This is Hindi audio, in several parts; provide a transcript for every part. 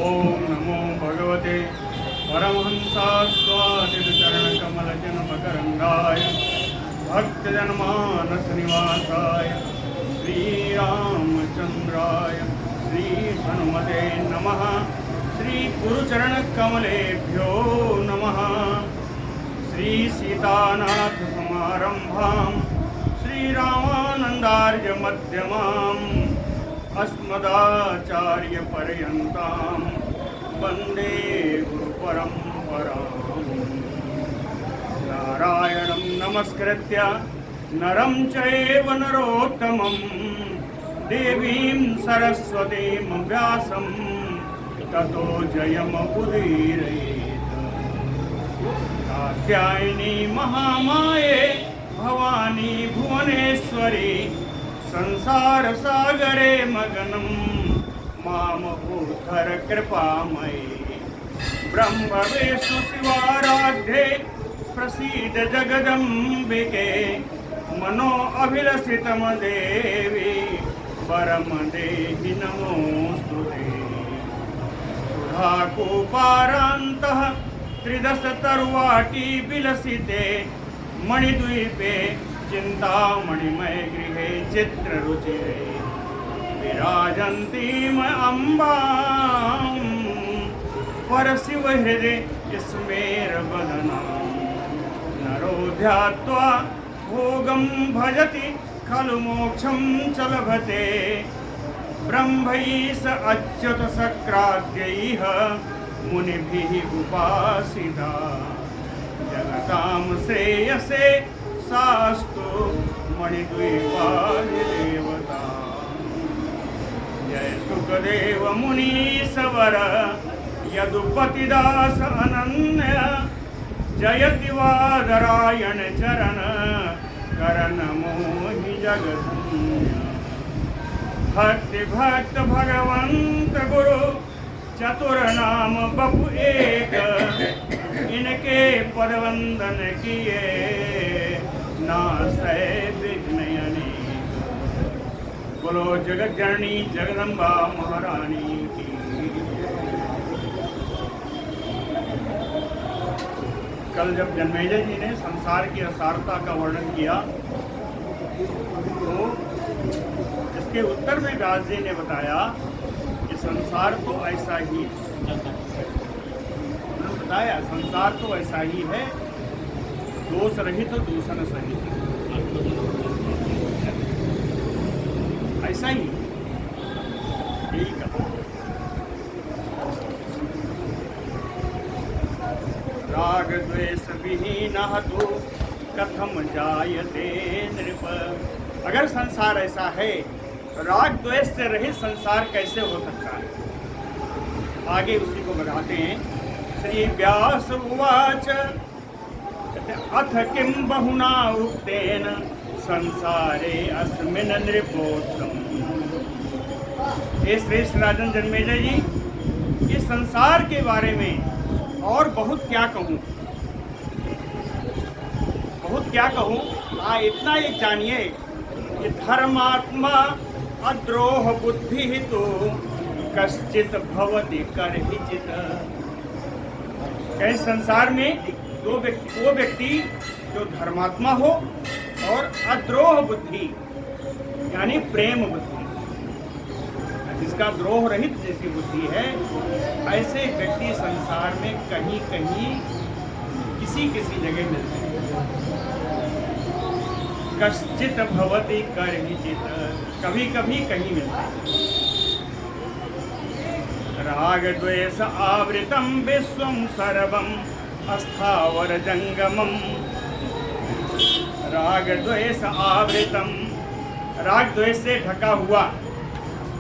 ओम नमो भगवते परमहंसास्वादितचरणकमलजन्मकरङ्गाय भक्तजनमानसनिवासाय श्रीरामचन्द्राय श्रीहनुमते नमः। श्रीगुरुचरणकमलेभ्यो नमः। श्रीसीतानाथसमारम्भां श्रीरामानन्दार्यमध्यमाम् अस्मदाचार्यपर्यन्तां वन्दे गुरुपरम्पराम्। नारायणं नमस्कृत्य नरं चैव नरोत्तमं देवीं सरस्वतीं व्यासं ततो जयमुदीरयेत्। कात्यायनी महामाये भवानी भुवनेश्वरी संसारसागरे मगनं मामूद्धर कृपामयी। ब्रह्मविष्णु शिवाराध्ये प्रसीद जगदम्बिके मनो अभिलषितं देवी वरम देहि नमोस्तुते। सुधाकूपारान्तः त्रिदश तरुवाटी विलसिते मणिद्वीपे चिंतामणिमय गृहे चित्ररुचिरे विराजन्तीम् अम्बां परशिवहृदे स्मेरवदनां। नरो ध्यात्वा भोगं भजति खलु मोक्षं च लभते। ब्रह्मैः स अच्युतशक्राद्यैः मुनिभिः उपासिता। जगतां श्रेयसे सास्तु मणिद्वीपाधिदेवता। जय सुखदेव मुनीश्वर यदुपतिदास अनन्य। जयति वादरायण चरण करण मोहि जगधन्य। भक्ति भक्त भगवंत गुरु चतुर नाम बपु एक। इनके पद वंदन किए नासै विघ्न अनेक। बोलो जगत जननी जगदम्बा महारानी की। कल जब जन्मेजय जी ने संसार की असारता का वर्णन किया तो इसके उत्तर में व्यास जी ने बताया कि संसार तो ऐसा ही बताया, संसार तो ऐसा ही है, दोष रहित तो दूषण सहित ऐसा ही यही कहा। राग द्वेष विहीनः तु कथम जायते नृप। अगर संसार ऐसा है तो राग द्वेष से रहित संसार कैसे हो सकता है। आगे उसी को बताते हैं। श्री व्यास उवाच अथ किं बहुना उक्तेन संसारे अस्मिन् नृपोत्तम। हे श्रेष्ठ राजन जन्मेजय जी, इस संसार के बारे में और बहुत क्या कहूँ, बहुत क्या कहूँ। इतना एक जानिए कि धर्मात्मा अद्रोह बुद्धि तो कश्चित भवति करहिचित। कहीं संसार में वो व्यक्ति जो धर्मात्मा हो और अद्रोह बुद्धि यानी प्रेम बुद्धि, जिसका द्रोह रहित जैसी बुद्धि है, ऐसे व्यक्ति संसार में कहीं कहीं किसी किसी जगह मिलते हैं। कश्चित भवति करहिचित, कभी कभी कहीं मिलते हैं। राग द्वेष आवृतम विश्वम सर्वम अस्थावर जंगमम। राग द्वेष आवृतम, राग द्वेष से ढका हुआ,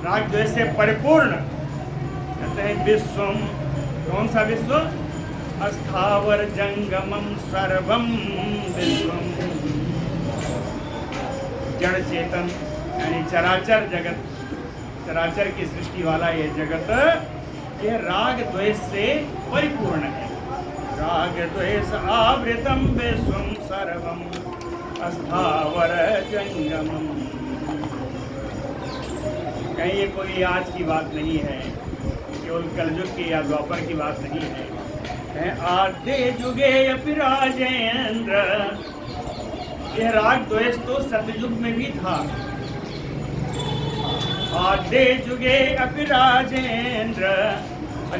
राग द्वेष से परिपूर्ण कहते हैं विश्वम। कौन सा विश्व? अस्थावर जंगमम सर्वम विश्वम। जड़ चेतन यानी चराचर जगत, चराचर की सृष्टि वाला ये जगत, ये राग द्वेष से परिपूर्ण है। राग द्वेष आवृतम विश्वम सर्वम अस्थावर जंगमम। कहीं ये कोई आज की बात नहीं है कि केवल कलयुग की या द्वापर की बात नहीं है। आद्य युगे अपि राजेंद्र, यह राग द्वेष तो सतयुग में भी था। आद्य युगे अपि राजेंद्र,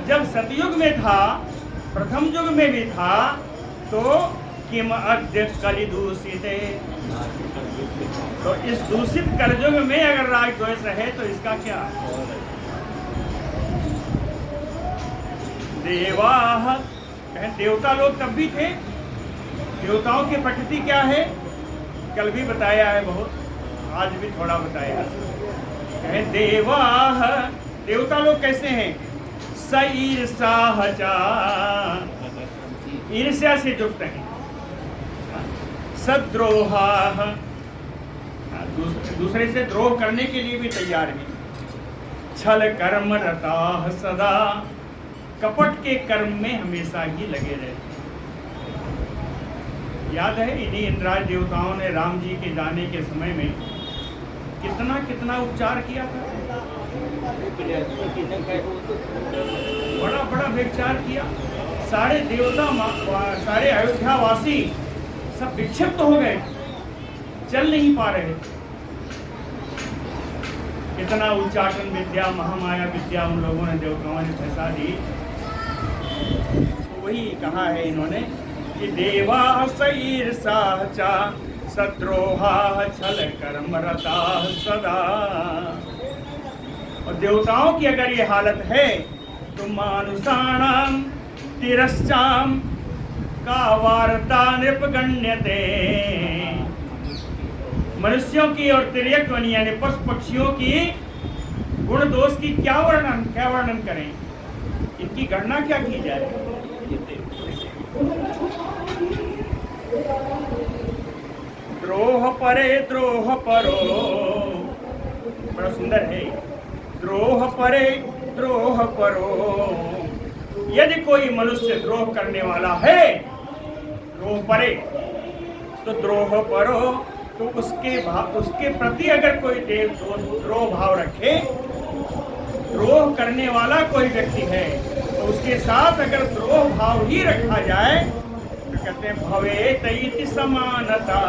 जब सतयुग में था, प्रथम युग में भी था, तो किम अद्य कलि दूषिते, तो इस दूषित कलयुग में अगर राग द्वेष रहे तो इसका क्या। देवाः, देवता लोग तब भी थे। देवताओं की प्रकृति क्या है, कल भी बताया है बहुत, आज भी थोड़ा बताया। देवाः, देवता लोग कैसे हैं, स ईर्षाः च, ईर्ष्या से युक्त हैं। सद्रोहाः, दूसरे से द्रोह करने के लिए भी तैयार हैं। छल कर्म रताः सदा, कपट के कर्म में हमेशा ही लगे रहते। याद है इन्हीं इंद्राज देवताओं ने राम जी के जाने के समय में कितना कितना उपचार किया था, बड़ा बड़ा विचार किया। सारे देवता, सारे अयोध्यावासी सब विक्षिप्त हो गए, चल नहीं पा रहे। कितना उच्चाटन विद्या, महामाया विद्या उन लोगों ने, देवताओं ने फैसा दी। तो वही कहा है इन्होंने कि देवाः स ईर्षाः च सद्रोहाः छल कर्म रताः सदा। और देवताओं की अगर ये हालत है तो मानुषाणां तिरश्चाम का वार्ता नृपगण्यते, मनुष्यों की और तिर्यक ध्वनि यानी पशु पक्षियों की गुण दोष की क्या वर्णन करें, इनकी गणना क्या की जाए। द्रोह परे द्रोह परो, बड़ा सुंदर है। द्रोह परे द्रोह परो, यदि कोई मनुष्य द्रोह करने वाला है, द्रोह परे तो द्रोह परो, तो उसके प्रति अगर कोई द्रोह भाव रखे, द्रोह करने वाला कोई व्यक्ति है तो उसके साथ अगर द्रोह भाव ही रखा जाए तो कहते हैं भवेत इति समानता,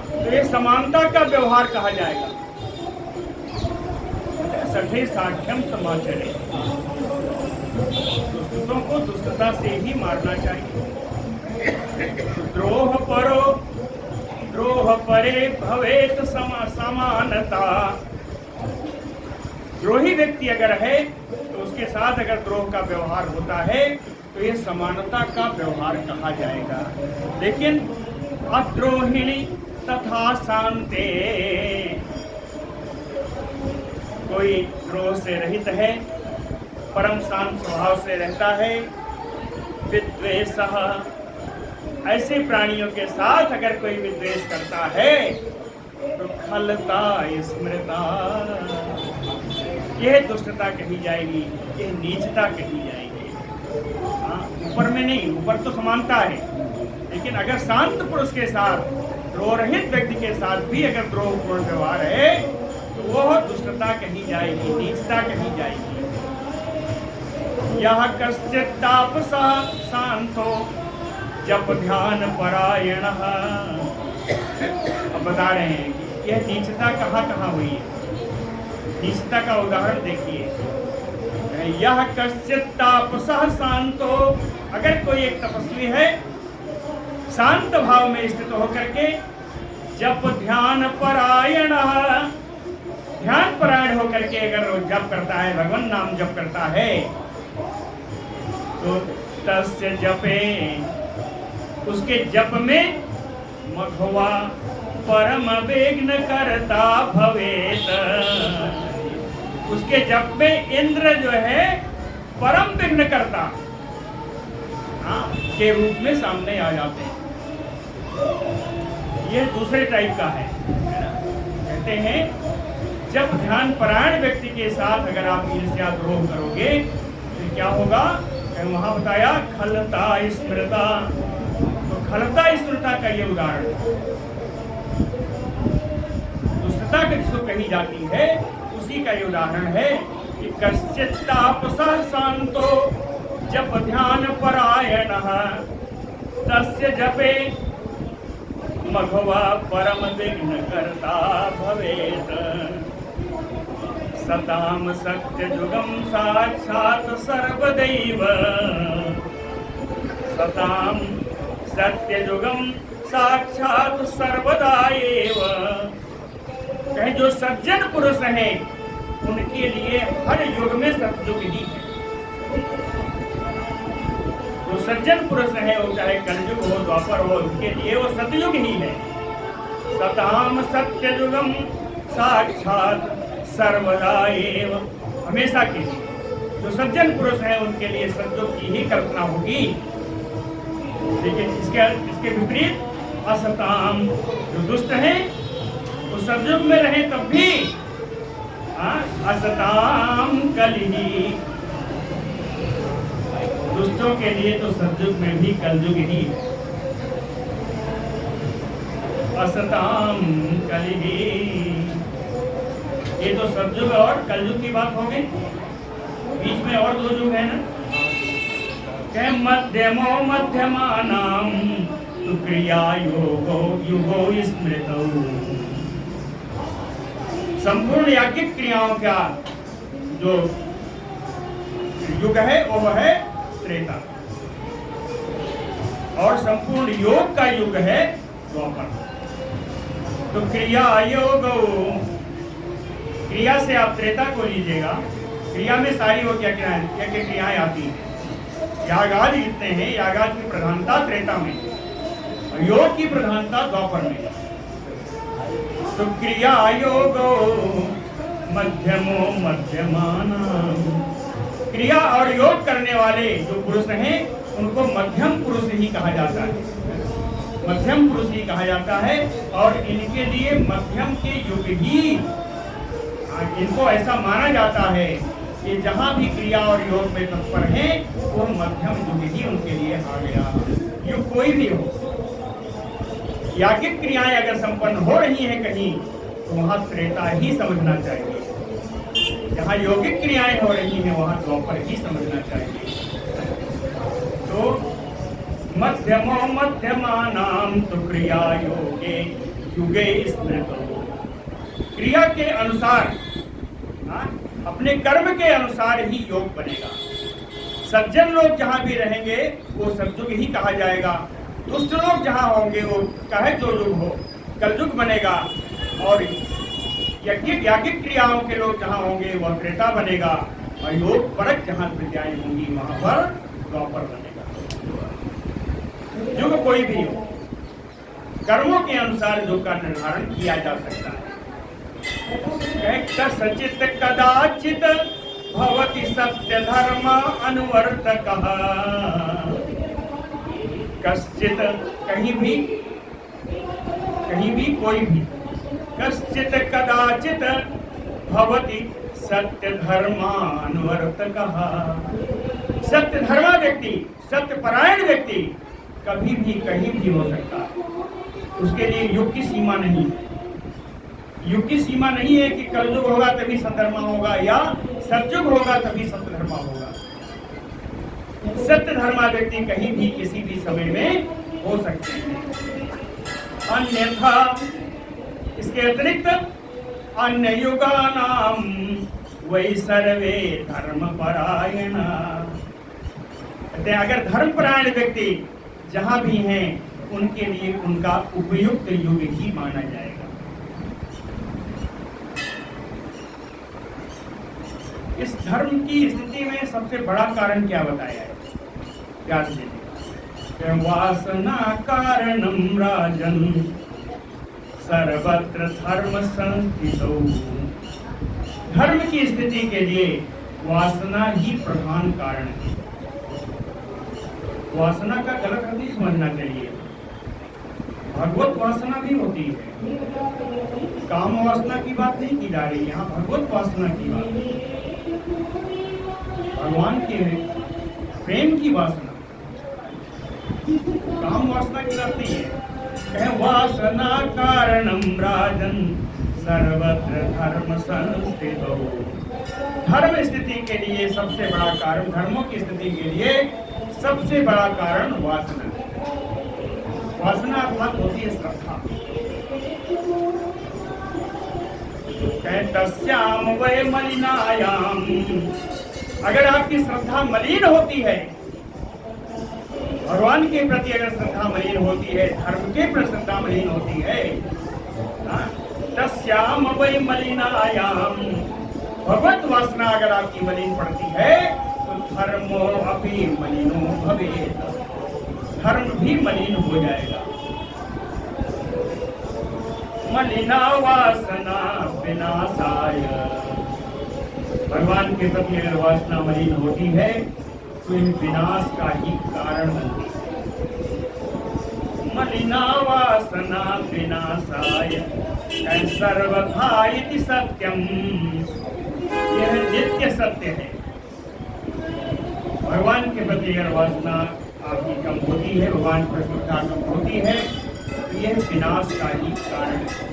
तो ये समानता का व्यवहार कहा जाएगा। सठे साख्यम समाचरे, दुष्टों को दुष्टता से ही मारना चाहिए। द्रोह परो द्रोह परे भवेत समानता, द्रोही व्यक्ति अगर है तो उसके साथ अगर द्रोह का व्यवहार होता है तो ये समानता का व्यवहार कहा जाएगा। लेकिन अद्रोहिणी तथा शांते, कोई द्रोह से रहित है, परम शांत स्वभाव से रहता है। विद्वेषः, ऐसे प्राणियों के साथ अगर कोई विद्वेष करता है तो खलता स्मृता, यह दुष्टता कही जाएगी, यह नीचता कही जाएगी। हाँ, ऊपर में नहीं, ऊपर तो समानता है, लेकिन अगर शांत पुरुष के साथ, द्रोह रहित व्यक्ति के साथ भी अगर द्रोहपूर्ण व्यवहार है तो वह दुष्टता कही जाएगी, नीचता कही जाएगी। यह कश्चित् तापसः शांतो जप ध्यान परायण, अब बता रहे हैं कि यह नीचता कहाँ कहाँ हुई है। नीचता का उदाहरण देखिए। यह कश्चित् तापसः शांतो, अगर कोई एक तपस्वी है शांत भाव में स्थित होकर के जप ध्यान परायण, ध्यान परायण होकर के अगर वो जप करता है, भगवान नाम जप करता है, तो तस्य जपे, उसके जप में मघवा परम विघ्न करता भवेत, उसके जप में इंद्र जो है परम विघ्न करता के रूप में सामने आ जाते हैं। यह दूसरे टाइप का है ना। कहते हैं जब ध्यान परायण व्यक्ति के साथ अगर आप ईर्ष्या द्रोह करोगे तो क्या होगा, वहां बताया खलता स्मृता, तो खलता स्मृता का ये उदाहरण, दुष्टता जिसको कही जाती है उसी का ये उदाहरण है कि कश्चित्तापसः शान्तो जप ध्यान परायणः तस्य जपे मघवा परम विघ्नकर्ता भवेत्। सताम सत्यजुगम साक्षात् सर्वदैव, सताम सत्यजुगम साक्षात् सर्वदा एव। कहे जो सज्जन पुरुष हैं उनके लिए हर युग में सतयुग ही है। जो सज्जन पुरुष है वो चाहे कलयुग हो द्वापर हो उनके लिए वो सतयुग ही है। सताम सत्ययुगम साक्षात सर्वदा एव, हमेशा के लिए जो सज्जन पुरुष है उनके लिए सतयुग की ही कल्पना होगी। लेकिन इसके विपरीत असताम जो दुष्ट है वो सतयुग में रहे तब भी असताम कलिही, दुष्टों के लिए तो सतयुग में भी कलयुग ही। असताम कलिही, ये तो सतयुग और कलयुग की बात हो गई। बीच में और दो युग है ना, कह मध्यमो मध्यमानाम तु क्रिया योगो युगो स्मृतौ। संपूर्ण याज्ञिक क्रियाओं का जो युग है वो है त्रेता, और संपूर्ण योग का युग है द्वापर। तो क्रिया योग, क्रिया से आप त्रेता को लीजिएगा। क्रिया में सारी वो क्या क्रियाएं आती हैं। यागाद जितने हैं, यागाद की प्रधानता त्रेता में और योग की प्रधानता द्वापर में। तो क्रिया योग मध्यमो मध्यमाना, क्रिया और योग करने वाले जो पुरुष हैं उनको मध्यम पुरुष ही कहा जाता है, मध्यम पुरुष ही कहा जाता है। और इनके लिए मध्यम के युग ही, इनको ऐसा माना जाता है कि जहाँ भी क्रिया और योग में तत्पर हैं वो मध्यम युग ही उनके लिए आ गया। युग कोई भी हो, याज्ञिक क्रियाएं अगर संपन्न हो रही हैं कहीं तो वहाँ त्रेता ही समझना चाहिए। जहाँ यौगिक क्रियाएं हो रही हैं वहाँ द्वापर ही समझना चाहिए। तो मध्यमो मध्यमानाम तो क्रिया योगे युगे स्मृतो, क्रिया के अनुसार अपने कर्म के अनुसार ही योग बनेगा। सज्जन लोग जहाँ भी रहेंगे वो सतयुग ही कहा जाएगा। दुष्ट लोग जहाँ होंगे वो चाहे जो युग हो कलयुग बनेगा। और याज्ञिक क्रियाओं के लोग जहाँ होंगे वह त्रेता बनेगा। और योग परक जहाँ विद्याएं होंगी वहाँ पर द्वापर बनेगा। युग कोई भी हो, कर्मों के अनुसार योग का निर्धारण किया जा सकता है। कश्चित् कदाचित् भवति सत्य धर्म अनुवर्तकः, कश्चित् कहीं भी कोई भी, कश्चित् कदाचित् भवति सत्य धर्मानुवर्तकः, सत्य धर्मा व्यक्ति, सत्य परायण व्यक्ति कभी भी कहीं भी हो सकता है। उसके लिए युग की सीमा नहीं है। युग की सीमा नहीं है कि कलयुग होगा तभी सतधर्मा होगा या सतयुग होगा तभी सतधर्मा होगा। सत्य धर्मा व्यक्ति कहीं भी किसी भी समय में हो सकते हैं। अन्यथा इसके अतिरिक्त अन्य युगानाम वही सर्वे धर्म परायण, अगर धर्म परायण व्यक्ति जहां भी हैं उनके लिए उनका उपयुक्त युग ही माना जाएगा। इस धर्म की स्थिति में सबसे बड़ा कारण क्या बताया है? याद कीजिए, वासना कारणम राजन सर्वत्र धर्म संस्थितौ, धर्म की स्थिति के लिए वासना ही प्रधान कारण है। वासना का गलत अर्थ नहीं समझना चाहिए। भगवत वासना भी होती है, काम वासना की बात नहीं की जा रही, यहाँ भगवत वासना की बात है। भगवान के प्रेम की वासना, काम वासना की बात नहीं है। कहे वासना कारणम राजन सर्वत्र धर्म संस्थितौ, धर्म स्थिति के लिए सबसे बड़ा कारण, धर्मों की स्थिति के लिए सबसे बड़ा कारण वासना। वासना अर्थात होती है श्रद्धा। तस्याम वै मलिनायाम, अगर आपकी श्रद्धा मलिन होती है, भगवान के प्रति अगर श्रद्धा मलिन होती है, धर्म के प्रति श्रद्धा मलिन होती है, तस्याम वै मलिनायाम, भगवत वासना अगर आपकी मलिन पड़ती है तो धर्मो अपि मलिनो भवेत्, धर्म भी मलिन हो जाएगा। मलिना वासना विनाशाय, भगवान के प्रति अगर वासना मलिन होती है तो इन विनाश का ही कारण बनती है। मलिना वासना विनाशाय सर्वथा इति सत्यम, यह नित्य सत्य है। भगवान के प्रति अगर वासना आपकी कम होती है, भगवान पर श्रद्धा कम होती है, तो यह विनाश का ही कारण है।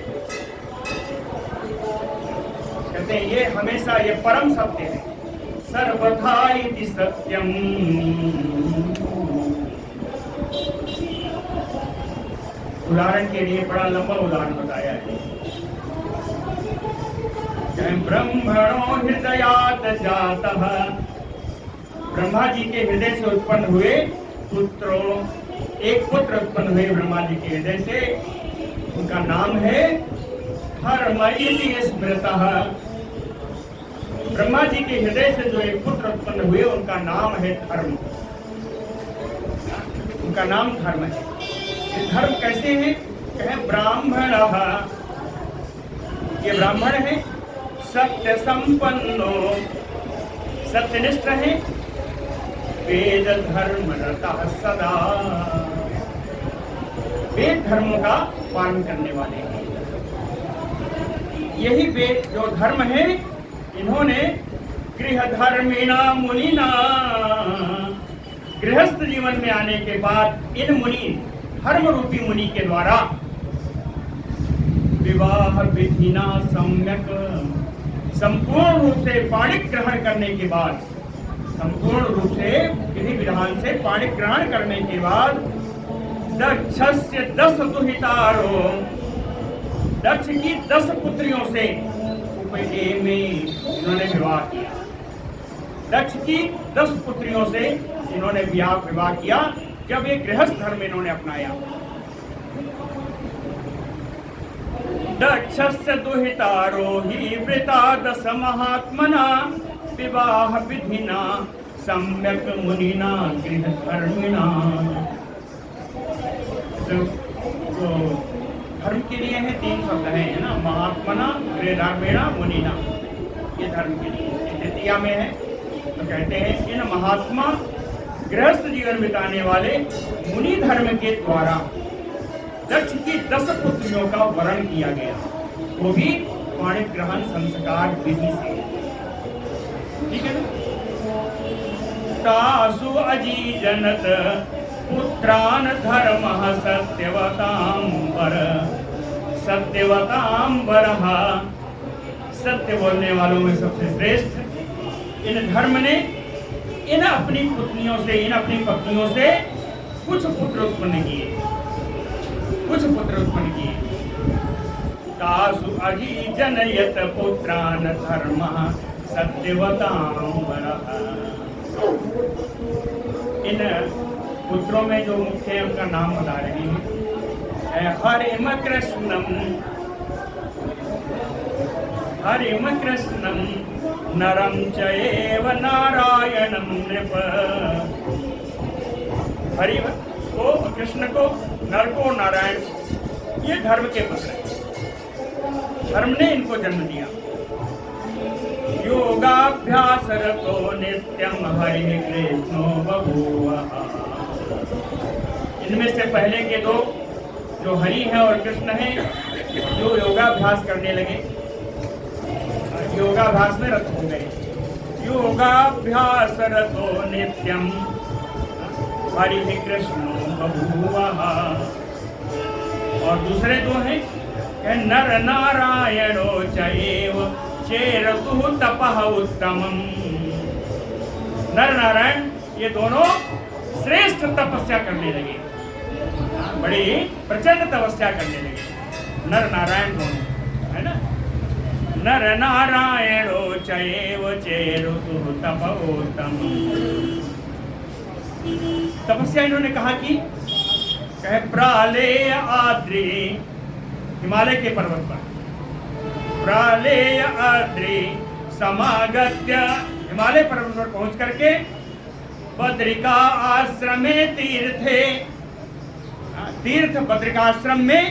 कहते हैं ये हमेशा, ये परम सत्य है। सर्वथा इति सत्यम, उदाहरण के लिए बड़ा लंबा उदाहरण बताया है। ब्रह्मणो हृदयात जातः, ब्रह्मा जी के हृदय से उत्पन्न हुए पुत्रों, एक पुत्र उत्पन्न हुए ब्रह्मा जी के हृदय से, उनका नाम है धर्म इति स्मृतः। ब्रह्मा जी के हृदय से जो एक पुत्र उत्पन्न हुए उनका नाम है धर्म, उनका नाम धर्म है। ये धर्म कैसे है? कहें ब्राह्मण, ये ब्राह्मण है, सत्य संपन्नो, सत्यनिष्ठ है, वेद धर्म रतः सदा, वेद धर्म का पालन करने वाले हैं। यही वेद जो धर्म है, इन्होंने गृह धर्मिणा मुनिना, गृहस्थ जीवन में आने के बाद इन मुनि, धर्म रूपी मुनि के द्वारा विवाह विधिना सम्यक, संपूर्ण रूप से पाणिक ग्रहण करने के बाद, संपूर्ण रूप से विधि विधान से पाणिक ग्रहण करने के बाद दक्षस्य 10 दुहितारो, दक्ष की 10 पुत्रियों से उपये में इन्होंने विवाह किया। दक्ष की 10 पुत्रियों से इन्होंने विवाह किया जब एक गृहस्थ धर्म इन्होंने अपनाया। दक्षस्य दुहितारो ही वृता 10 महात्मना विवाह विधिना सम्यक मुनिना गृह धर्मिणा। तो धर्म के लिए है 3 शब्द है ना, महात्मना, गृह धर्मिणा, मुनिना, ये धर्म के लिए तृतीया में है। तो कहते हैं इन महात्मा गृहस्थ जीवन बिताने वाले मुनि धर्म के द्वारा दक्ष की 10 पुत्रियों का वरण किया गया, वो भी पाणिक ग्रहण संस्कार विधि से। ठीक है ना? तासु अजीजनत पुत्रान धर्म सत्यवतांबर, सत्यवतांबर, सत्य बोलने वालों में सबसे श्रेष्ठ इन धर्म ने इन अपनी पुत्नियों से, इन अपनी पत्नियों से कुछ पुत्र उत्पन्न किए, कुछ पुत्र उत्पन्न किए। तासु अजीजनयत पुत्रान धर्म सत्यवतांबरः। इन पुत्रों में जो मुख्य है उनका नाम बता रहे हैं। हरिम कृष्णम, हरिम कृष्णम नरम चैव नारायणम नृप। हरि को, कृष्ण को, नर को, नारायण, ये धर्म के पुत्र हैं। धर्म ने इनको जन्म दिया। योगाभ्यास रतो नित्यम हरि कृष्णो बभूवः। इनमें से पहले के 2 जो हरि है और कृष्ण है, जो योगाभ्यास करने लगे, योगाभ्यास में रत हो गए। योगाभ्यास रतो नित्यम हरि कृष्णो बभूवः। और दूसरे 2 हैं नर नारायणो चैव चेर ऋतु तपः उत्तमम्। नर नारायण ये दोनों श्रेष्ठ तपस्या करने लगे, बड़ी प्रचंड तपस्या करने लगे नर नारायण दोनों, है ना। नर नारायणो चैव चेरुतु तपोत्तम। तपस्या इन्होंने कहा कि कहे प्रालेय आद्रि, हिमालय के पर्वत पर, प्रालेय आद्रि समागत्य, हिमालय पर्वत पर पहुंच करके बद्रिका आश्रमे तीर्थे, तीर्थ बद्रिकाश्रम में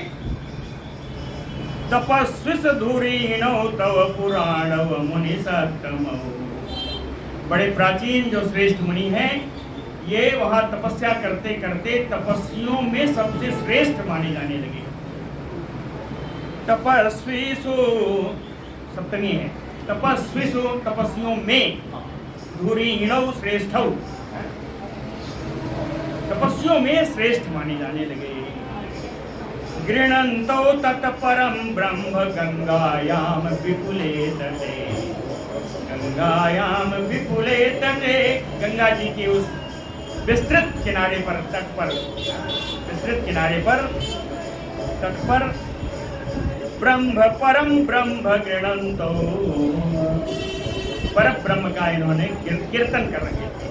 तपस्विस धुरीणो तव पुराणव मुनि सत्तमो। बड़े प्राचीन जो श्रेष्ठ मुनि हैं, ये वहां तपस्या करते करते तपस्वियों में सबसे श्रेष्ठ माने जाने लगे। तपस्वीसु सप्तमी है, तपस्वीसु तपस्वियों में, धुरीणौ श्रेष्ठौ, तपस्वियों में श्रेष्ठ माने जाने लगे। गृणन्तौ तत्परं ब्रह्म गंगायाम विपुले तटे, गंगायाम विपुले तटे, गंगा जी की उस विस्तृत किनारे पर, तट पर, विस्तृत किनारे पर, तट पर ब्रह्म परम ब्रह्म गृणन्तौ, पर ब्रह्म का इन्होंने कीर्तन कर रहे थे,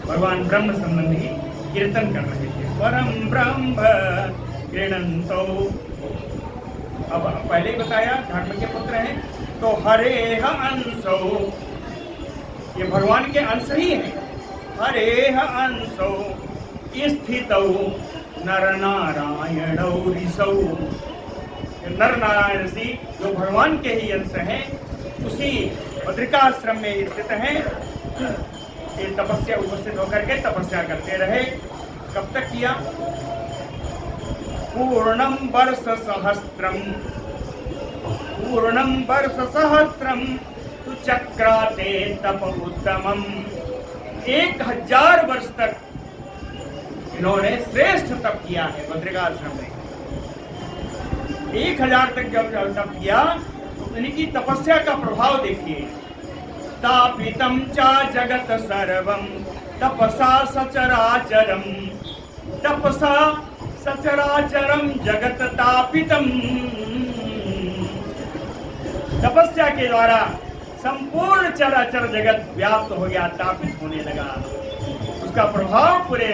भगवान ब्रह्म संबंधी कीर्तन कर रहे थे। परम ब्रह्म गृणन्तौ, अब पहले ही बताया धर्म के पुत्र हैं, तो हरेह अंशौ, ये भगवान के अंश ही हैं। हरेह अंशौ स्थितौ नर नारायणौ ऋषौ, नर नारायण ऋषि जो भगवान के ही अंश हैं, उसी बद्रिकाश्रम में स्थित हैं। ये तपस्या उपस्थित होकर के तपस्या करते रहे। कब तक किया? पूर्णम वर्ष सहस्त्रम, पूर्णम वर्ष सहस्त्रम तु चक्राते तप उत्तमम। 1000 वर्ष तक इन्होंने श्रेष्ठ तप किया है बद्रिकाश्रम में। 1000 तक जब तप किया तो इनकी तपस्या का प्रभाव देखिए। तापितम चा जगत सर्वम तपसा सचराचरम, तपसा सचराचरम जगत तापितम। तपस्या के द्वारा संपूर्ण चराचर जगत व्याप्त हो गया, तापित होने लगा, उसका प्रभाव पूरे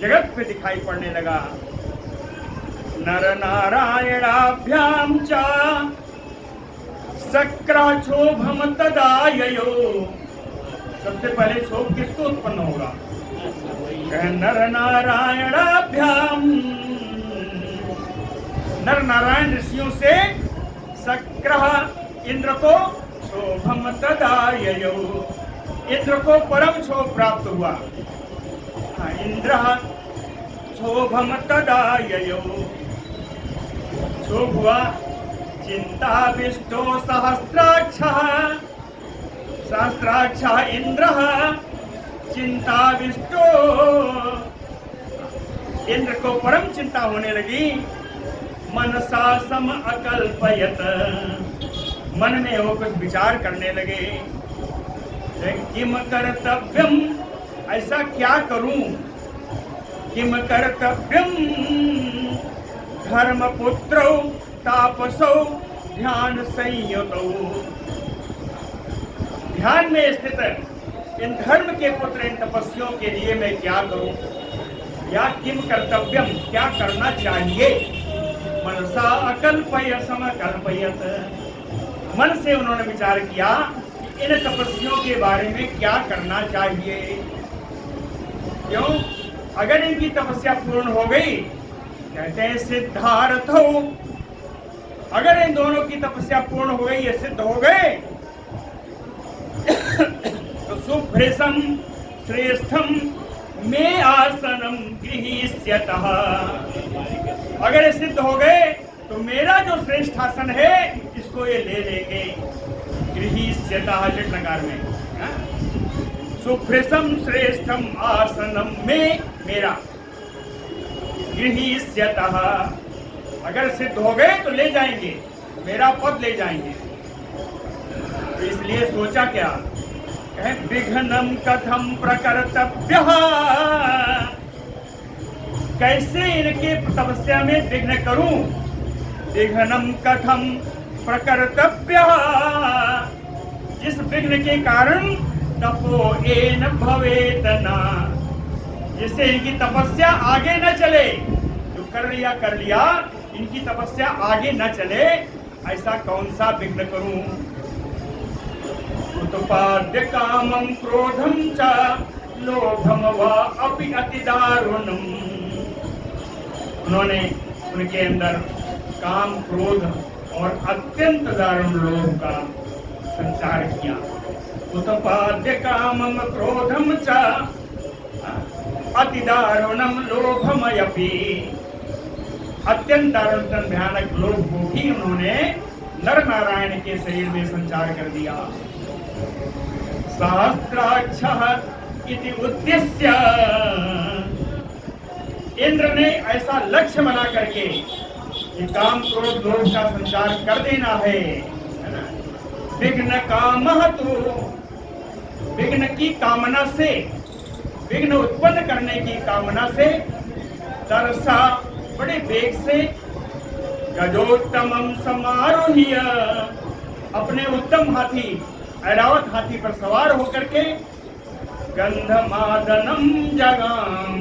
जगत पे दिखाई पड़ने लगा। नर नारायणाभ्याम चा सक्राक्षोभम तदाययो, सबसे पहले क्षोभ किसको उत्पन्न होगा? नर नारायणाभ्याम, नर नारायण ऋषियों से सक्र इंद्र को, क्षोभम तदाययो, इंद्र को परम क्षोभ प्राप्त हुआ। इंद्र क्षोभम तदाययो, क्षोभ हुआ। चिंताविष्टो सहस्राक्षः, सहस्राक्षः इंद्रः चिंताविष्टो, इंद्र को परम चिंता होने लगी। मनसा सम अकल्पयत, मन में वो कुछ विचार करने लगे। किम कर्तव्यम, ऐसा क्या करूं? किम कर्तव्यम धर्मपुत्रौ तापसौ ध्यान संयुतौ, ध्यान में स्थित इन धर्म के पुत्र, इन तपस्वियों के लिए मैं क्या करूं? या किम कर्तव्यम, क्या करना चाहिए? मनसा अकल्पय समकल्पयत, मन से उन्होंने विचार किया इन तपस्वियों के बारे में क्या करना चाहिए। क्यों? अगर इनकी तपस्या पूर्ण हो गई, कहते हैं सिद्धार्थो, अगर इन दोनों की तपस्या पूर्ण हो गई, ये सिद्ध हो गए, तो सुभ्रेशम श्रेष्ठम में आसनम गृहीष्यतः, अगर ये सिद्ध हो गए तो मेरा जो श्रेष्ठ आसन है इसको ये ले लेंगे। गृहीष्यतः लिट लकार में, सुभ्रेशम श्रेष्ठम आसनम में, मेरा, गृहीष्यतः, अगर सिद्ध हो गए तो ले जाएंगे, मेरा पद ले जाएंगे। इसलिए सोचा क्या, कहे विघ्नम कथम प्रकर्तव्यः, कैसे इनके तपस्या में विघ्न करूं। विघ्नम कथम प्रकर्तव्यः, जिस विघ्न के कारण तपो एन भवेत न, जिससे इनकी तपस्या आगे न चले। जो कर लिया इनकी तपस्या आगे न चले, ऐसा कौन सा विघ्न करूं। उत्पाद्य कामं क्रोधं च लोभम वा अपि अति दारुणम्, उन्होंने उनके अंदर काम क्रोध और अत्यंत दारुण लोभ का संचार किया। उत्पाद्य कामं क्रोधं च अति दारुणम लोभमयपि, अत्यंत दारुण भयानक लोभ को भी उन्होंने नर नारायण के शरीर में संचार कर दिया। सहस्त्राक्षः इति उद्देश्य, इंद्र ने ऐसा लक्ष्य बना करके कि काम क्रोध लोभ का संचार कर देना है ना। विघ्न कामः, तो विघ्न की कामना से, विघ्न उत्पन्न करने की कामना से तरसा बड़े वेग से गजोत्तमं समारोह्य, अपने उत्तम हाथी ऐरावत हाथी पर सवार होकर के गंधमादनम जगाम,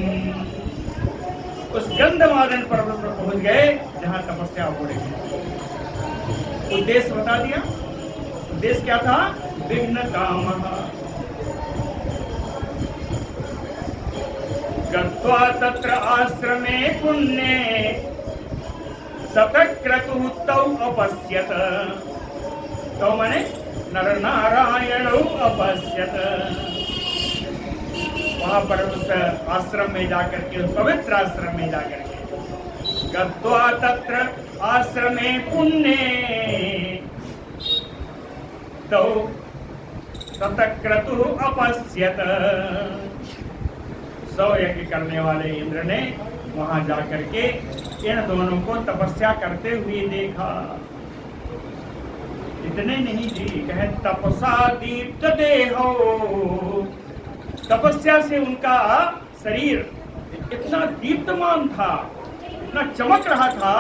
उस गंधमादन पर्वत पर पहुंच गए जहां तपस्या हो रही है। उद्देश्य बता दिया, उद्देश्य क्या था, विघ्न कामः। गत्वा तत्र आश्रमे पुण्ये सतक्रतुः तौ अपश्यत, तो माने नर नारायणौ अपश्यत। वहां पर उस आश्रम में जाकर के, उस पवित्र आश्रम में जाकर के, गत्वा तत्र आश्रमे पुण्ये तौ सतक्रतुः अपश्यत। 100 यज्ञ करने वाले इंद्र ने वहां जाकर के इन दोनों को तपस्या करते हुए देखा। इतने नहीं जी, कहे तपसा दीप्त देहो, तपस्या से उनका शरीर इतना दीप्तमान था, इतना चमक रहा था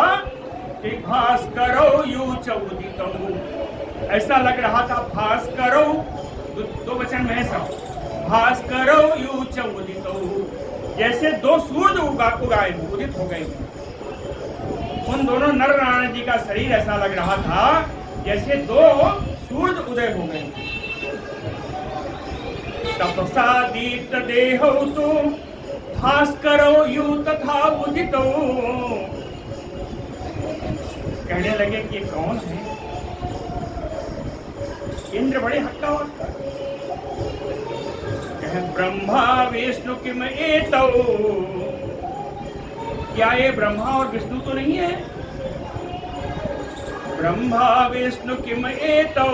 कि भास्करो यूच उदितो, ऐसा लग रहा था भास्करो, दो वचन में है सब, भास्करो यूच उदितो, जैसे 2 सूरज उगाए उदित हो गए। उन दोनों नर नारायण जी का शरीर ऐसा लग रहा था जैसे 2 सूरज उदय हो गए। तपसा दीप्त देहो तो भास्करो यू तथा उदितो, कहने लगे कि कौन है। इंद्र बड़े हक्का वक्का, कहे ब्रह्मा विष्णु किम एतौ, क्या ये ब्रह्मा और विष्णु तो नहीं है। ब्रह्मा विष्णु किम एतौ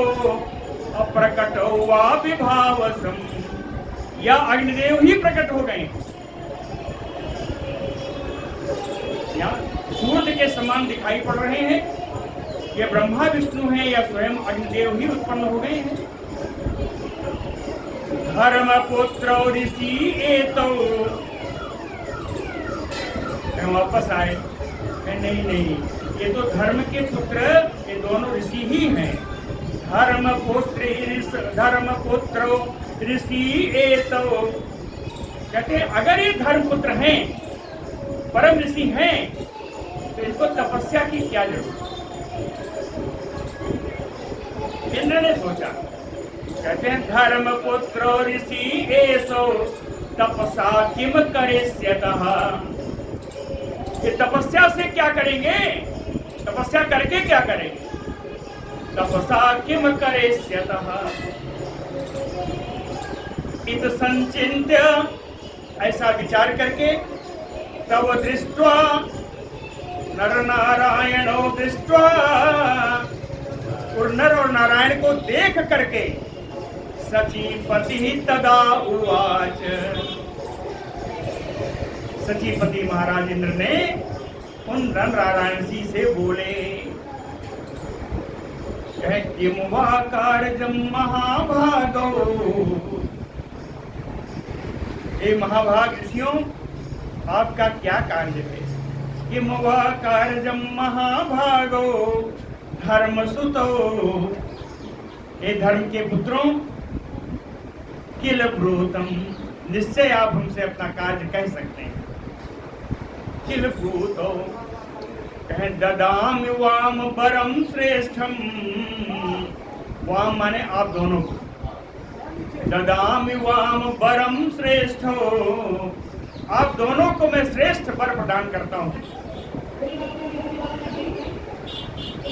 अप्रकटो वा विभावसम, या अग्निदेव ही प्रकट हो गए, या सूर्य के समान दिखाई पड़ रहे हैं। ये ब्रह्मा विष्णु हैं या स्वयं अग्निदेव ही उत्पन्न हो गए हैं। धर्म पुत्र ऋषि एतो, वापस आए, नहीं, ये तो धर्म के पुत्र, ये दोनों ऋषि ही हैं। धर्म पुत्र ऋषि एतो, कहते हैं अगर ये धर्म पुत्र हैं, परम ऋषि हैं, तो इसको तपस्या की क्या जरूरत। इंद्र ने सोचा, कहते हैं धर्म पुत्र ऋषि एसो तपसा किम करिष्यतः, ये तपस्या से क्या करेंगे, तपस्या करके क्या करेंगे। तपसा किम करिष्यतः इत संचिन्त्य, ऐसा विचार करके, तब दृष्ट्वा नर नारायणो दृष्ट्वा, और नर और नारायण को देख करके सचीपति तदा उवाच, सचीपति महाराज इंद्र ने उन नर नारायण जी से बोले, कहे किम वा कार्यम महाभागो। ये महाभाग ऋषियों, आपका क्या कार्य है? किम वा कार्यम महाभागो धर्मसुतो। ये धर्म के पुत्रों, किल ब्रूतम, निश्चय आप हमसे अपना कार्य कह सकते हैं। किल ब्रूतो, कहें ददामि वाम परम श्रेष्ठम। वाम माने आप दोनों को। ददामि वाम परम श्रेष्ठो, आप दोनों को मैं श्रेष्ठ वर प्रदान करता हूँ।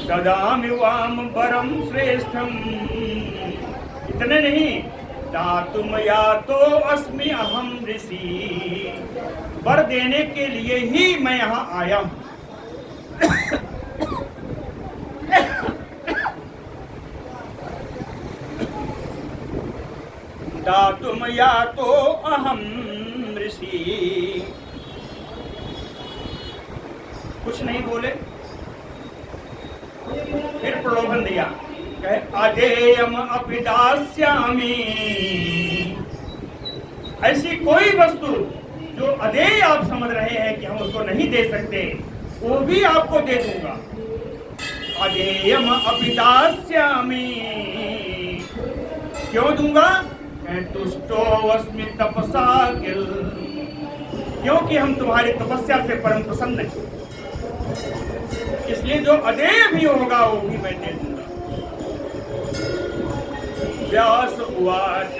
ददामि वाम परम श्रेष्ठम, इतने नहीं, दातुम या तो अस्मि अहम ऋषि, वर देने के लिए ही मैं यहाँ आया हूँ। दातुम या तो अहम ऋषि, कुछ नहीं बोले, फिर प्रलोभन दिया। कहे अदेयम अपि दास्यामि, ऐसी कोई वस्तु जो अदेय आप समझ रहे हैं कि हम उसको नहीं दे सकते, वो भी आपको दे दूंगा। अदेयम अपि दास्यामि, क्यों दूंगा? तुष्टो अस्मि तपसा किल, क्योंकि हम तुम्हारी तपस्या से परम प्रसन्न हैं, इसलिए जो अदेय भी होगा वो भी मैं दे दूंगा। व्यास उवाच,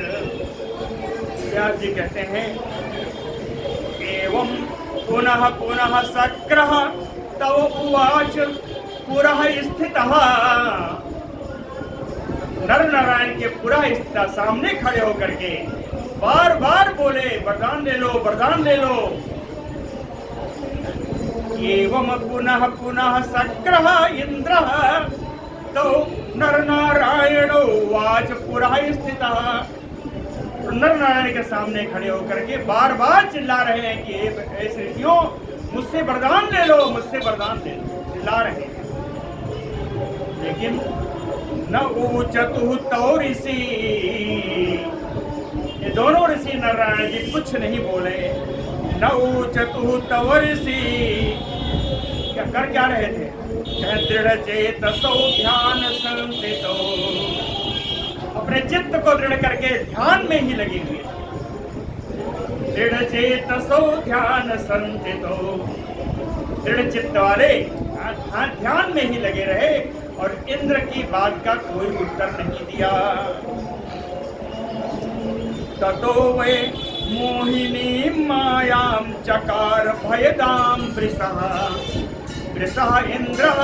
व्यास जी कहते हैं एवं पुनः पुनः सक्रः तव उवाच पुरः स्थितः। नर नारायण के पुरः स्थित सामने खड़े होकर के बार बार बोले वरदान ले लो, वरदान ले लो। एवं पुनः पुनः सक्रः इंद्रः तो नर नारायण वाच पुरः स्थितः। नर नारायण के सामने खड़े होकर के बार बार चिल्ला रहे हैं कि ऐसे ऋषियों मुझसे वरदान ले लो, मुझसे वरदान ले लो, चिल्ला रहे हैं। लेकिन न ऊचतु तौ ऋषि, ये दोनों ऋषि नारायण जी कुछ नहीं बोले। न ऊचतु तौ ऋषि, क्या कर क्या रहे थे? दृढ़ चेतसो ध्यान संस्थितो, अपने चित्त को दृढ़ करके ध्यान में ही लगे हुए। दृढ़ चेतसो ध्यान संस्थितो, दृढ़ चित्त वाले ध्यान में ही लगे रहे और इंद्र की बात का कोई उत्तर नहीं दिया। ततो वे मोहिनी मायाम चकार भयदाम वृषः, वृषः इंद्रः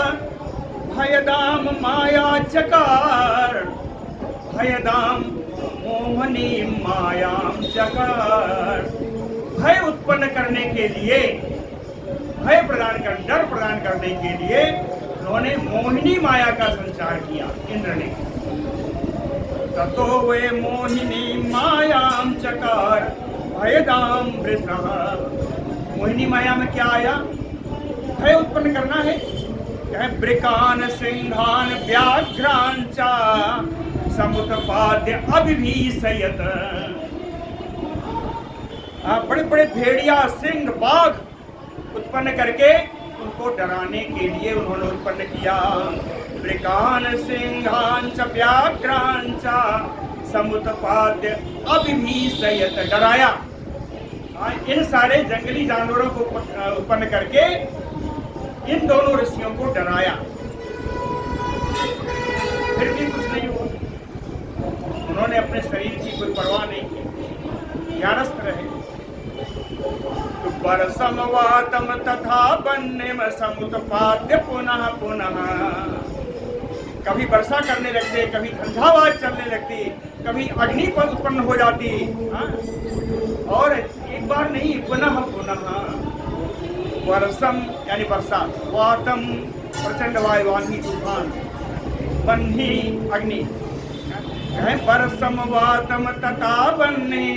भयदाम माया चकार, भयदाम मोहिनी मायाम चकार। भय उत्पन्न करने के लिए, भय प्रदान कर, डर प्रदान करने के लिए उन्होंने मोहिनी माया का संचार किया इंद्र ने। ततो वे मोहिनी मायाम चकार भयदाम वृषः, मोहिनी माया में क्या आया? भय उत्पन्न करना है। क्या? ब्रिकान सिंहान व्याघ्रान च समुत्पाद्य अभिभीषयत, बड़े बड़े भेड़िया, सिंह, बाघ उत्पन्न करके उनको डराने के लिए उन्होंने उत्पन्न किया। ब्रिकान सिंहान च व्याघ्रान च समुत्पाद्य अभिभीषयत, डराया। इन सारे जंगली जानवरों को उत्पन्न करके इन दोनों ऋषियों को डराया, फिर भी कुछ नहीं हुआ। उन्होंने अपने शरीर की कोई परवाह नहीं की, ध्यानस्थ रहे। वर्षमवातम तथा वन्यम समुत्पाद्य पुनः पुनः, कभी वर्षा करने लगते, कभी झंझावात चलने लगती, कभी अग्नि पर उत्पन्न हो जाती, और एक बार नहीं, पुनः पुनः। वर्षम यानी वर्षा, वातम प्रचंड वायुवानी तूफान, वन्ही अग्नि। वर्षम वातम तथा वन्ही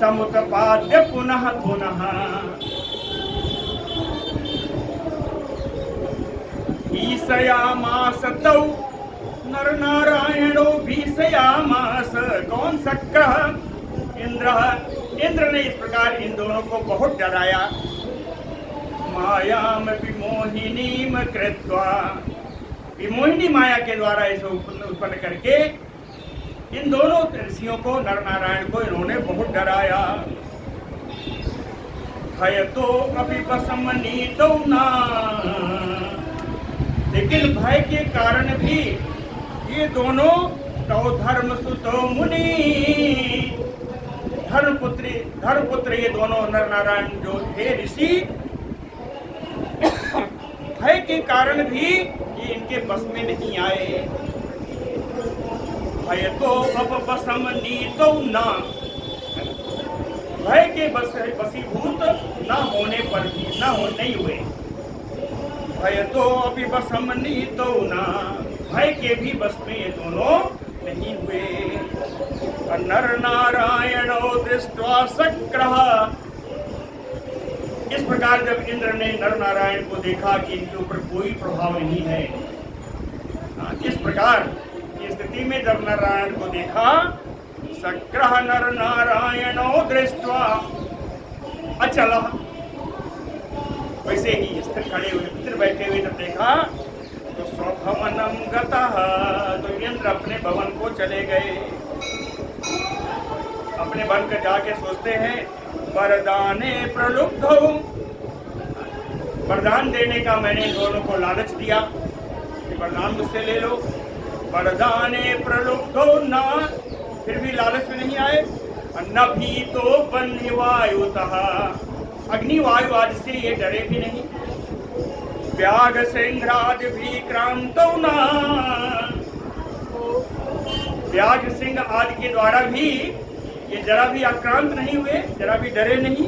समुत्पाद्य पुनः पुनः। ईशयामास तौ नर नारायणो भीषयामास। कौन शक्रः? इंद्र। इंद्र ने इस प्रकार इन दोनों को बहुत डराया। मायाम विमोहिनीम कृत्वा, विमोहिनी माया के द्वारा इसे उत्पन्न करके इन दोनों ऋषियों को, नर नारायण को इन्होंने बहुत डराया। भय तो अभी बसमनीतौ ना, लेकिन भय के कारण भी ये दोनों तौ धर्म सुतो मुनि, धर्मपुत्र ये दोनों नर नारायण जो थे ऋषि, भय के कारण भी ये इनके बस में नहीं आए। भय तो अब बसमनीतौ ना, भय के वशीभूत न होने पर भी नहीं हुए। भय तो अभी बसमनीतौ ना, भय के भी बस में ये दोनों नहीं हुए। नर नारायणो दृष्ट्वा शक्रः, इस प्रकार जब इंद्र ने नर नारायण को देखा कि इनके ऊपर कोई प्रभाव नहीं है, इस प्रकार की स्थिति में जब नर नारायण को देखा, शक्रः नर नारायणो दृष्ट्वा अचलः, वैसे ही स्थिर खड़े हुए, स्थिर बैठे हुए जब देखा तो स्वभवनम गतः, तो इंद्र अपने भवन को चले गए। अपने वन कर जाके सोचते हैं वरदाने प्रलुब्धौ, वरदान देने का मैंने दोनों को लालच दिया कि वरदान मुझसे ले लो। वरदाने प्रलुब्धौ ना, फिर भी लालच में नहीं आए। न भी तो वन्यवायुतः, अग्निवायु आदि से ये डरे भी नहीं। व्याघ सिंहादि भी क्रांतौ ना, व्याघ सिंह आदि के द्वारा भी ये जरा भी आक्रांत नहीं हुए, जरा भी डरे नहीं।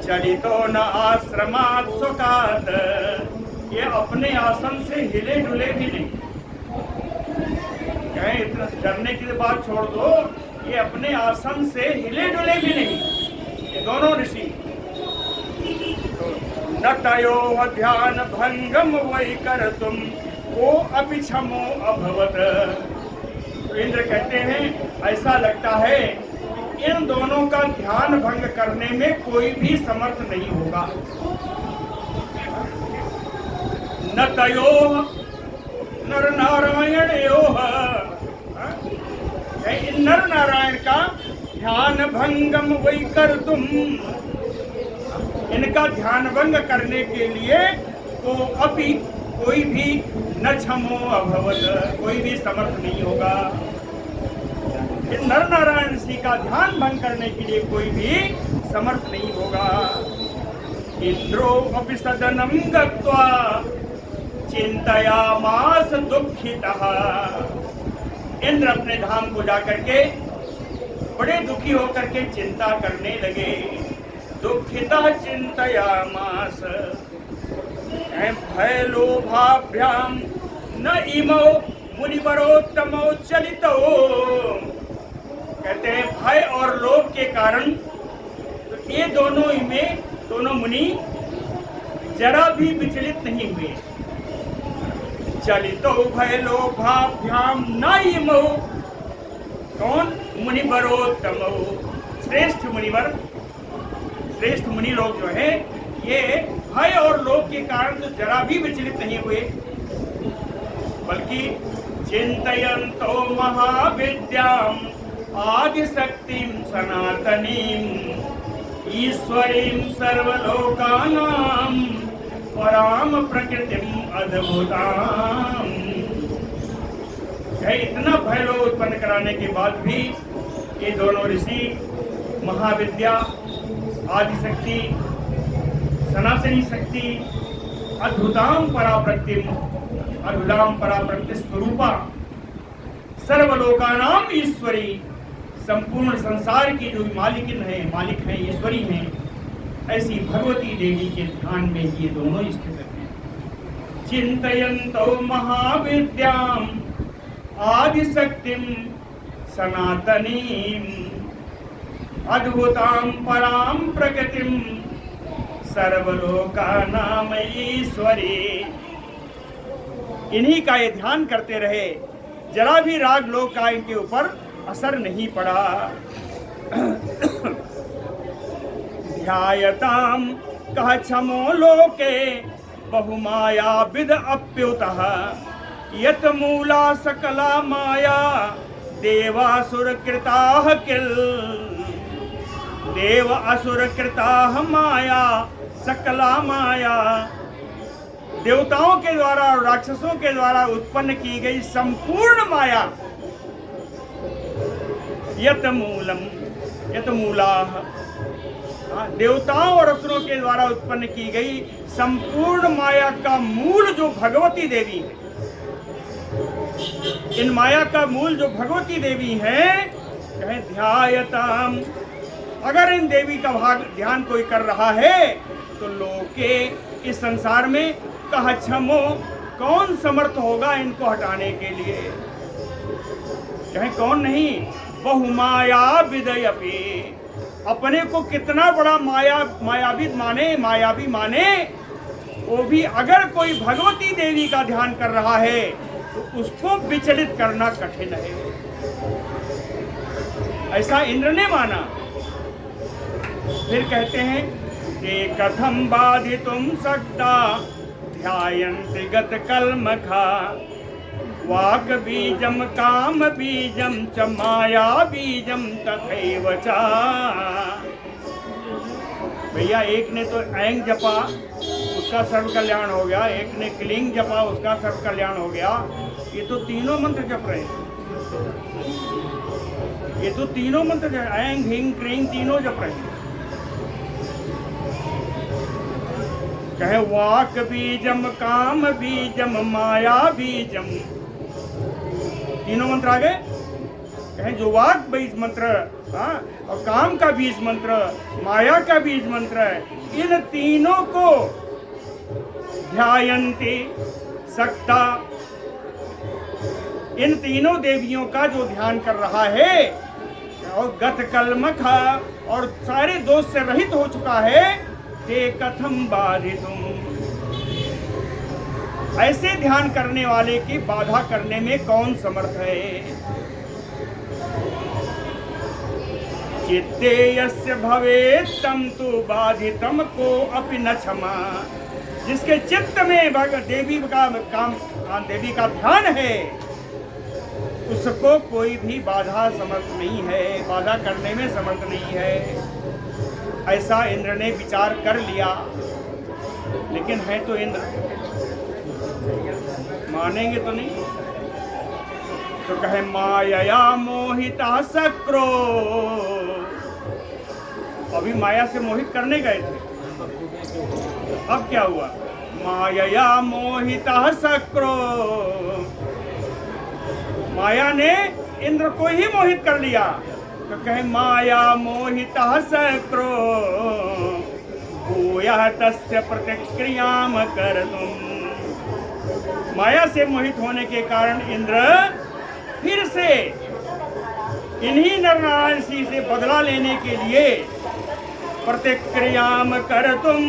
चलितो न आश्रमात् सुखात्, ये अपने आसन से हिले डुले भी नहीं। कहें इतना डरने की बात छोड़ दो, ये अपने आसन से हिले डुले भी नहीं, ये दोनों ऋषि। न तयोः ध्यान भंगम वै कर्तुम को अपि क्षमो अभवत। तो इंद्र कहते हैं ऐसा लगता है इन दोनों का ध्यान भंग करने में कोई भी समर्थ नहीं होगा। न तयोः नर नारायणयोः, इन नर नारायण का ध्यान भंगम वै कर्तुम, इनका ध्यान भंग करने के लिए तो अभी कोई भी न क्षमो अभवत, कोई भी समर्थ नहीं होगा। नर नारायण ऋषि का ध्यान भंग करने के लिए कोई भी समर्थ नहीं होगा। इंद्रो अपि सदनम गत्वा चिंतयामास दुःखितः, इंद्र अपने धाम को जाकर के बड़े दुखी होकर के चिंता करने लगे। दुःखितः चिंतयामास भय लोभाभ्याम न इमो मुनिवरोत्तमो चलितो, कहते हैं भय और लोभ के कारण तो ये दोनों में दोनों मुनि जरा भी विचलित नहीं हुए। चलितो भय लोभाभ्याम न इमो, कौन? मुनिवरोत्तमो, श्रेष्ठ मुनिवर, श्रेष्ठ मुनि लोग जो है ये भय और लोभ के कारण तो जरा भी विचलित नहीं हुए, बल्कि चिंतयन्तो महाविद्याम आदिशक्तिम सनातनीम ईश्वरीम सर्वलोकानां पराम प्रकृतिम अद्भुताम। इतना भय लोग उत्पन्न कराने के बाद भी ये दोनों ऋषि महाविद्या, आदिशक्ति, सनातनी शक्ति, अद्भुताम पराप्रकृतिम, अद्भुताम पराप्रकृति स्वरूपा, सर्वलोकानाम ईश्वरी, संपूर्ण संसार की जो मालिक हैं, ईश्वरी हैं, ऐसी भगवती देवी के ध्यान में ये दोनों स्थित हैं। चिंतयन्तो महाविद्याम आदिशक्तिम सनातनीम अद्भुतां परां प्रकृतिं सर्वलोकानां ईश्वरी। इन्हीं का ये ध्यान करते रहे, जरा भी राग लोक का इनके ऊपर असर नहीं पड़ा। ध्यायताम कह क्षमो लोके बहुमाया विद अप्युतः यत मूला सकला माया देवासुर कृताः किल। देव असुर कृताः माया सकला माया, देवताओं के द्वारा और राक्षसों के द्वारा उत्पन्न की गई संपूर्ण माया, यत मूला, देवताओं और असुरों के द्वारा उत्पन्न की गई संपूर्ण माया का मूल जो भगवती देवी है, इन माया का मूल जो भगवती देवी है, कहे ध्यायताम, अगर इन देवी का ध्यान कोई कर रहा है तो लोके, इस संसार में, कह क्षमो, कौन समर्थ होगा इनको हटाने के लिए। कहे कौन नहीं, बहुमाया विदयपि, अपने को कितना बड़ा मायावी माने, वो भी अगर कोई भगवती देवी का ध्यान कर रहा है तो उसको विचलित करना कठिन है। ऐसा इंद्र ने माना। फिर कहते हैं कि कथम बाधितुम शक्ता ध्यायन्ति गत कल्मखा वाक बीजम काम बीजम च माया बीजम तथैव च। भैया एक ने तो ऐंग जपा, उसका सर्व कल्याण हो गया, एक ने क्लींग जपा, उसका सर्व कल्याण हो गया। ये तो तीनों मंत्र जप रहे हैं, ये तो तीनों मंत्र ऐंग हिंग क्रींग तीनों जप रहे हैं। कहे वाक बीजम काम बीजम माया बीजम, तीनों मंत्र आ गए। कहे जो वाक बीज मंत्र, और काम का बीज मंत्र, माया का बीज मंत्र है, इन तीनों को ध्यायन्ति सकता, इन तीनों देवियों का जो ध्यान कर रहा है और गत कल्मखा, और सारे दोष से रहित हो चुका है, ते कथम बाधितुम, ऐसे ध्यान करने वाले की बाधा करने में कौन समर्थ है। चित्ते यस्य भवेत् तं तु बाधितम को अपि न क्षमा, जिसके चित्त में देवी का ध्यान है उसको कोई भी बाधा समर्थ नहीं है, बाधा करने में समर्थ नहीं है। ऐसा इंद्र ने विचार कर लिया, लेकिन है तो इंद्र, मानेंगे तो नहीं। तो कहे माया मोहिता सक्रो, अभी माया से मोहित करने गए थे, अब क्या हुआ, माया मोहिता सक्रो, माया ने इंद्र को ही मोहित कर लिया। तो कहे माया मोहिता सक्रो भूयः तस्य प्रतिक्रियाम कर्तुम, माया से मोहित होने के कारण इंद्र फिर से इन्हीं नरनारायण सिंह से बदला लेने के लिए प्रतिक्रियाम कर्तुम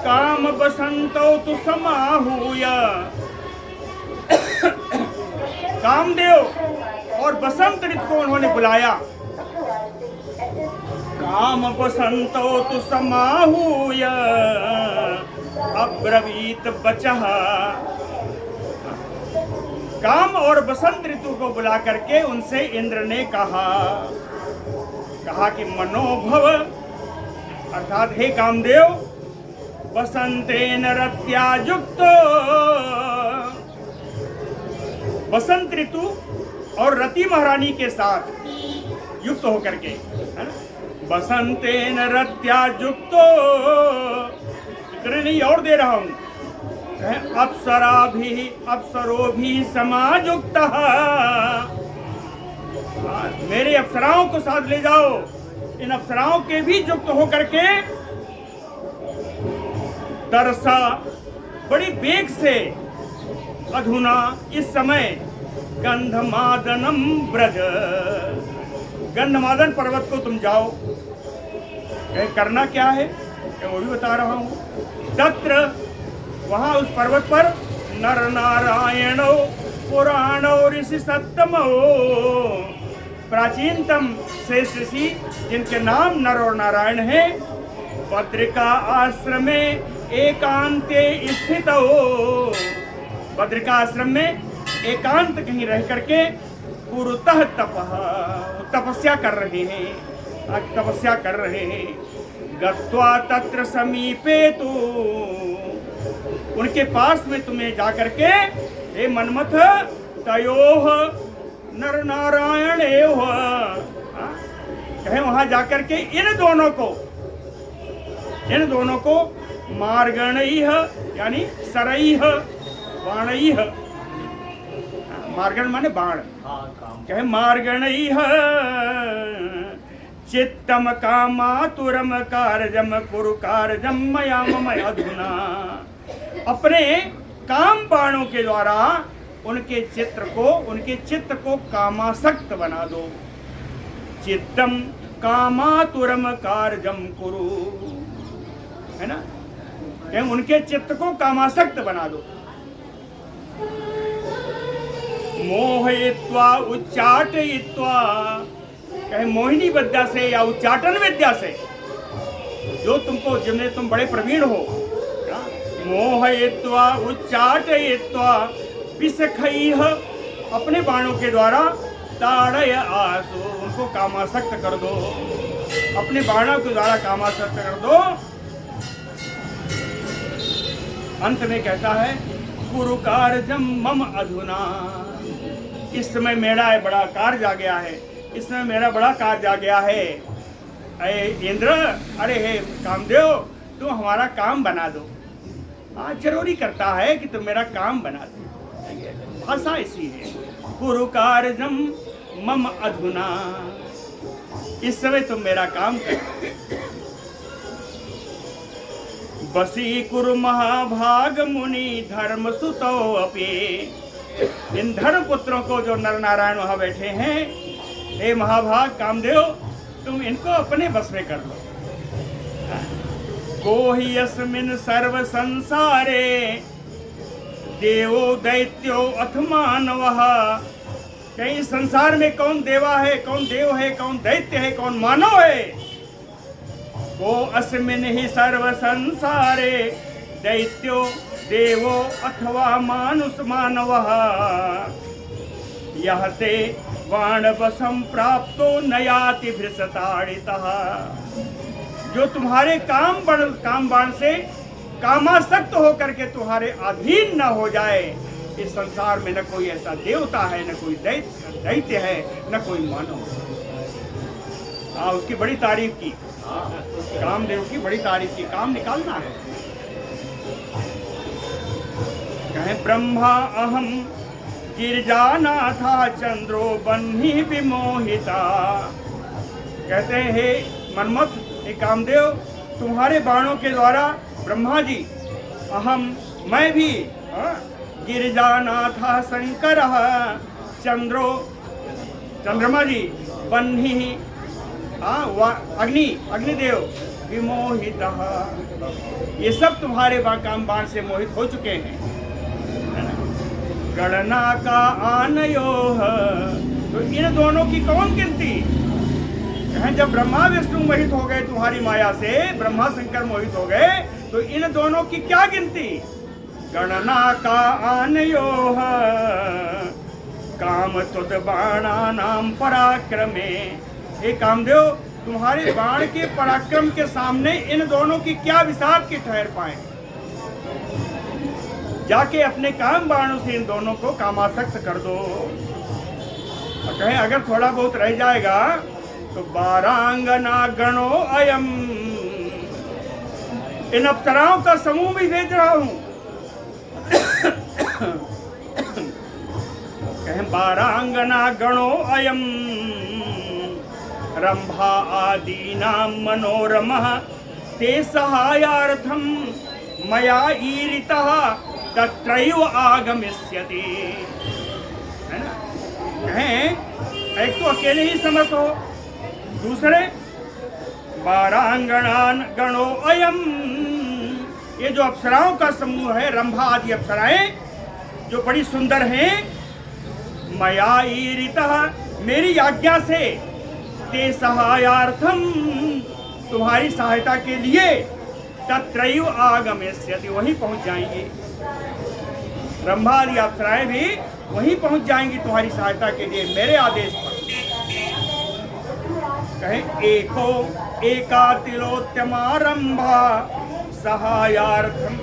काम बसंतो तु समाहूय, कामदेव और बसंत ऋतु को उन्होंने बुलाया। काम बसंतो तु समाहूय अब्रवीत बचः, काम और बसंत ऋतु को बुला करके उनसे इंद्र ने कहा कि मनोभव, अर्थात हे कामदेव, बसंतेन रत्या युक्तो, बसंत ऋतु और रति महारानी के साथ युक्त होकर के, बसंतेन रत्या युक्तो, इतने नहीं और दे रहा हूं, अप्सरो भी समायुक्त, मेरे अप्सराओं को साथ ले जाओ, इन अप्सराओं के भी युक्त होकर के तरसा, बड़ी वेग से, अधुना इस समय गंधमादनम ब्रज, गंधमादन पर्वत को तुम जाओ। करना क्या है वो भी बता रहा हूं। तत्र, वहां उस पर्वत पर नर नारायणो पुराणो ऋषि सत्तमो। प्राचीनतम श्रेष्ठ ऋषि जिनके नाम नर और नारायण है, बद्रिका आश्रम में एकांते स्थित हो। बद्रिका आश्रम में एकांत कहीं रह करके पुरतः तपस्या कर रहे हैं, तपस्या कर रहे हैं। गत्वा तत्र समीपे तु, उनके पास में तुम्हें जाकर के, हे मनमथ, तयोह नर नारायण एव, कहे वहां जाकर के इन दोनों को मार्गणैः यानी सरैः बाणैः, मार्गण माने बाण, कहे मार्गणैः चित्तम कामातुरम कारजम कुरु कारजम मया मम अधुना। अपने काम बाणों के द्वारा उनके चित्त को कामासक्त बना दो। चित्तम कामातुरम कारजम कुरु, है ना, उनके चित्त को कामासक्त बना दो। मोहयित्वा उच्चाटयित्वा, कहे मोहिनी विद्या से या उच्चाटन विद्या से, जो जिनमें तुम बड़े प्रवीण हो। मोहयित्वा उच्चाटयित्वा विसखैः, अपने बाणों के द्वारा ताड़य आसु, उनको कामासक्त कर दो, अपने बाणों के द्वारा कामासक्त कर दो। अंत में कहता है कुरु कारजम मम अधुना, इस समय मेरा बड़ा कार्य आ गया है, इस समय मेरा बड़ा कार्य आ गया है। अरे इंद्र, अरे हे कामदेव, तुम हमारा काम बना दो। हाँ, जरूरी करता है कि तुम मेरा काम बना दो, भाषा ऐसी है। कुरु कारजम मम अधुना, इस समय तुम मेरा काम करो। बसी कुरु महाभाग मुनि धर्म सुतो अपि, इन धर्म पुत्रों को जो नर नारायण वहां बैठे हैं, हे महाभाग कामदेव, तुम इनको अपने बस में कर लो। कोहि यस्मिन् सर्व संसारे देवो दैत्यो अथ मानवः, कहीं संसार में कौन देवा है, कौन देव है, कौन दैत्य है, कौन मानव है। को अस्मिन् ही सर्व संसारे दैत्यो देवो अथवा मानुष मानवः, यह ते बाणवशं प्राप्तो नयाति भृशताड़ितः, जो तुम्हारे काम बाण से कामासक्त होकर के तुम्हारे अधीन न हो जाए। इस संसार में न कोई ऐसा देवता है, न कोई दैत्य है, न कोई मानव। हाँ, उसकी बड़ी तारीफ की, कामदेव की बड़ी तारीफ की, काम निकालना है। कहे ब्रह्मा अहम गिरजानाथा चंद्रो बन्ही विमोहिता, कहते हैं हे मनमथ, हे कामदेव, तुम्हारे बाणों के द्वारा ब्रह्मा जी, अहम मैं भी, गिरिजानाथा शंकर चंद्रो चंद्रमा जी, बन्ही अग्निदेव विमोहित, ये सब तुम्हारे काम बाण से मोहित हो चुके हैं। गणना का आनयो, तो इन दोनों की कौन गिनती। जब ब्रह्मा विष्णु मोहित हो गए तुम्हारी माया से, ब्रह्मा शंकर मोहित हो गए, तो इन दोनों की क्या गिनती। गणना का आनयो काम तुद बाणा नाम पराक्रमे, हे कामदेव, तुम्हारे बाण के पराक्रम के सामने इन दोनों की क्या विसात की ठहर पाए। जाके अपने काम बाणों से इन दोनों को कामासक्त कर दो। और कहें अगर थोड़ा बहुत रह जाएगा तो बारांगना गणो अयम, इन अप्सराओं का समूह भी भेज रहा हूं। कहें बारांगना गणो अयम रंभा आदीनां मनोरमः ते सहायार्थम मया ईरितः तत्रैव आगमिष्यति, है ना। कहें एक तो अकेले ही समर्थ हो, दूसरे बारांगणान गणो अयम, ये जो अप्सराओं का समूह है, रंभा आदि अप्सराएं, जो बड़ी सुंदर हैं, मया ईरितः, मेरी आज्ञा से, ते सहायार्थम, तुम्हारी सहायता के लिए, तत्रैव आगमिष्यति, वहीं पहुंच जाएंगे। ब्रह्मा आदि अप्सराएं भी वहीं पहुंच जाएंगी तुम्हारी सहायता के लिए मेरे आदेश पर। कहें एको एका तिलोत्तमारंभा सहायार्थम,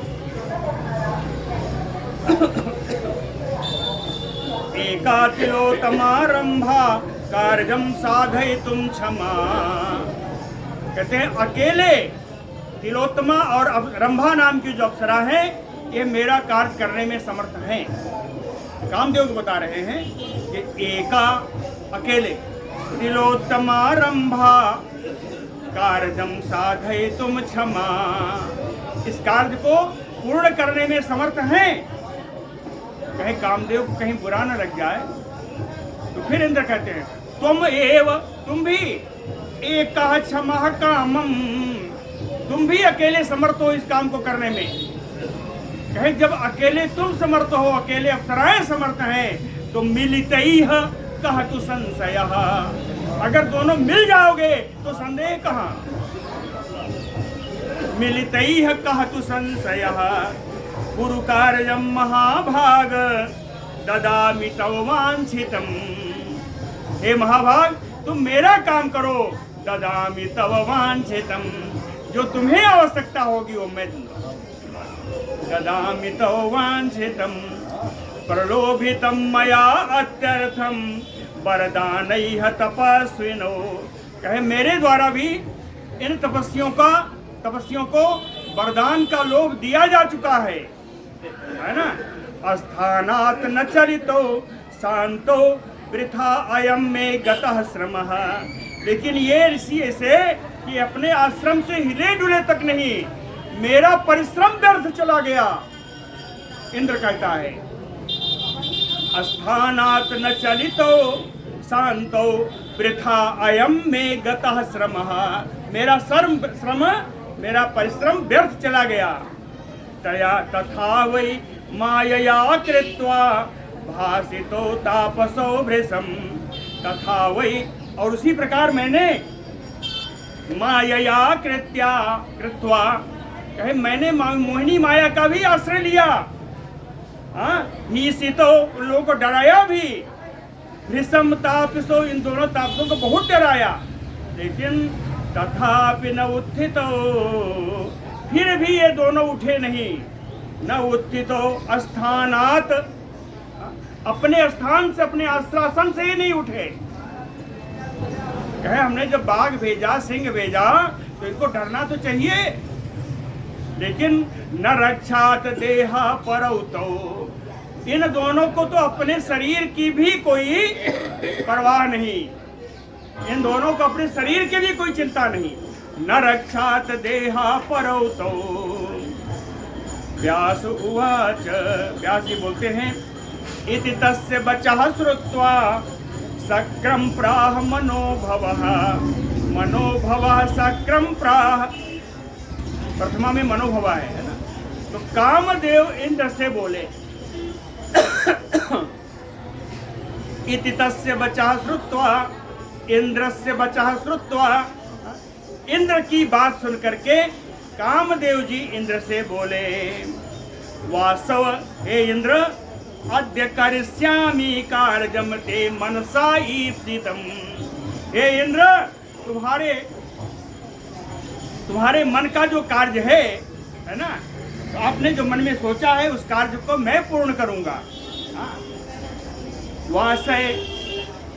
एका तिलोत्तमारंभा कार्यम साधयितुम क्षमा। कहते हैं अकेले तिलोत्तमा और रंभा नाम की जो अप्सरा है, ये मेरा कार्य करने में समर्थ हैं। कामदेव को बता रहे हैं कि एका अकेले, तिलोत्तमा रंभा कार्यम साधयितुम क्षमा, इस कार्य को पूर्ण करने में समर्थ हैं। कहीं कामदेव को कहीं बुरा न लग जाए तो फिर इंद्र कहते हैं तुम एव, तुम भी एक क्षमा कामम, तुम भी अकेले समर्थ हो इस काम को करने में। कहे जब अकेले तुम समर्थ हो, अकेले अप्सराएं समर्थ हैं, तो मिलितैः कहतु संशयः, अगर दोनों मिल जाओगे तो संदेह कहाँ। मिलितैः कहतु संशयः गुरु कार्यम महाभाग ददामि तव वांछितम। हे महाभाग, तुम मेरा काम करो, ददामि तव वांछितम, जो तुम्हें आवश्यकता होगी वो मैं दूंगा। ददामि तव वांछितम प्रलोभितम मया अत्यर्थम वरदानैः तपस्विनो। कहे मेरे द्वारा भी इन तपस्वियों को वरदान का लोभ दिया जा चुका है ना। अस्थानात् न चरितो शांतो वृथा अयम में गतः श्रमः। लेकिन ये ऋषि ऐसे कि अपने आश्रम से हिले डुले तक नहीं, मेरा परिश्रम व्यर्थ चला गया। इंद्र कहता है अस्थानात् न चलितो शांतो वृथा अयम में गतः श्रमः। मेरा परिश्रम व्यर्थ चला गया। तया तथा वै मायया कृत्वा भासितो तापसो भृशम। तथा वै, और उसी प्रकार मैंने मायया कृत्वा, कहे मैंने मोहिनी माया का भी आश्रय लिया। भीषितो, उन लोगों को डराया भी। भृशम तापसो, इन दोनों तापसों को बहुत डराया। लेकिन तथापि न उत्थितो, फिर भी ये दोनों उठे नहीं। न उत्थितो अस्थानात्, अपने स्थान से, अपने आश्वासन से ही नहीं उठे। कहे हमने जब बाघ भेजा, सिंह भेजा, तो इनको डरना तो चाहिए। लेकिन न रक्षात देहा परौतो, इन दोनों को तो अपने शरीर की भी कोई परवाह नहीं। इन दोनों को अपने शरीर की भी कोई चिंता नहीं। न रक्षात देहा परौतो। व्यास उवाच, व्यास जी बोलते हैं इति तस्य वचः श्रुत्वा सक्रम प्राह मनोभवः। मनोभवः सक्रम प्राह, प्रथमा में मनोभवा है ना। तो कामदेव इंद्र से बोले इति तस्य वचः श्रुत्वा, इंद्रस्य वचः श्रुत्वा, इंद्र की बात सुन करके कामदेव जी इंद्र से बोले वासव, हे इंद्र, अद्य करिष्यामि कार्यम ते मनसा ईप्सितम्। हे इंद्र, तुम्हारे मन का जो कार्य है ना, तो आपने जो मन में सोचा है उस कार्य को मैं पूर्ण करूंगा। वासय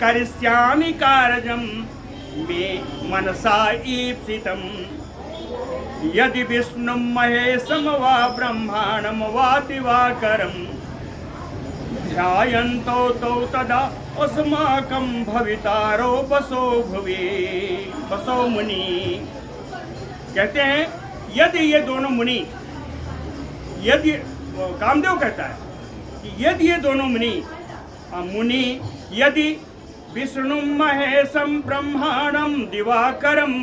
करिष्यामि कार्यम मे मनसा ईप्सितम्। यदि विष्णु महेशम वा ब्रह्मांडम वा दिवाकरम ध्यायन्तो तो तदा अस्माकं भवितारो बसो भुवि। बसो मुनि, कहते हैं यदि ये दोनों मुनि, यदि कामदेव कहता है कि यदि ये दोनों मुनि यदि विष्णु महेशम ब्रह्मांडम दिवाकरम,